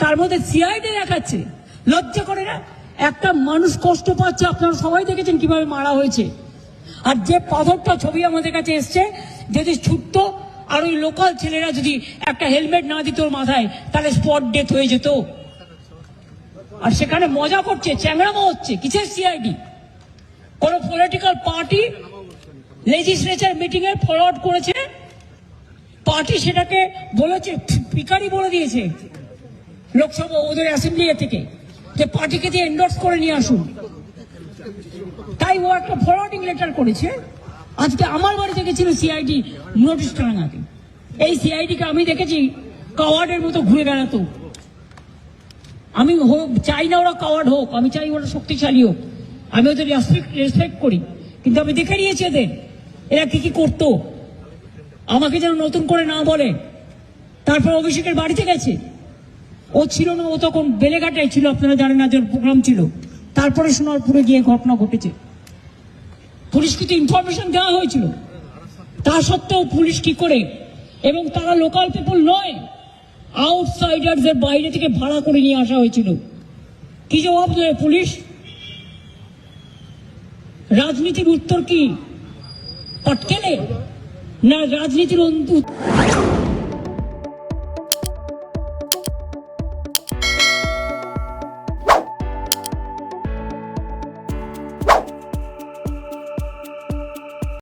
তার মধ্যে সিআইডি দেখাচ্ছে। লজ্জা করে না? একটা মানুষ কষ্ট পাচ্ছে, আপনারা সবাই দেখেছেন কিভাবে মারা হয়েছে। আর যে পাথরটা ছবি আমাদের কাছে এসছে, যদি ছুটতো আর ওই লোকাল ছেলেরা যদি একটা হেলমেট না দিত ওর মাথায়, তাহলে স্পট ডেথ হয়ে যেত। আর সেখানে মজা করছে, চ্যাংড়ামো হচ্ছে। কিসের সিআইডি? কোন পলিটিক্যাল পার্টি লেজিসলেচার মিটিং এ ফরওয়ার্ড করেছে, পার্টি সেটাকে বলেছে, পিকারি বলে দিয়েছে লোকসভা ওদের অ্যাসেম্বলি থেকে, যে পার্টিকে দিয়ে এন্ডোর্স করে নিয়ে আসুন। তাই ও একটা ফরওয়ার্ডিং লেটার করেছে। আজকে আমার বাড়ি থেকে ছিল সিআইডি নোটিশ টাঙাতে। এই সিআইডি কে আমি দেখেছি কাওয়ার্ডের মতো ঘুরে বেড়াতো। আমি চাই না ওরা কাওয়ার্ড হোক, আমি চাই ওরা শক্তিশালী হোক, আমি ওদের রেসপেক্ট করি। কিন্তু আমি দেখে নিয়েছি এরা কি কি করতো, আমাকে যেন নতুন করে না বলে। তারপর অভিষেকের বাড়িতে গেছে, ও ছিল না, ও তখন বেলেঘাটায় ছিল, আপনারা জানেন না, যে প্রোগ্রাম ছিল। তারপরে সোনারপুরে গিয়ে ঘটনা ঘটেছে। পুলিশ কিন্তু ইনফরমেশন দেওয়া হয়েছিল, তা সত্ত্বেও পুলিশ কি করে, এবং তারা লোকাল পিপল নয়, আউটসাইডারদের বাইরে থেকে ভাড়া করে নিয়ে আসা হয়েছিল। কি জবাব দেবে পুলিশ? রাজনীতির উত্তর কি? পটকেলে না রাজনীতির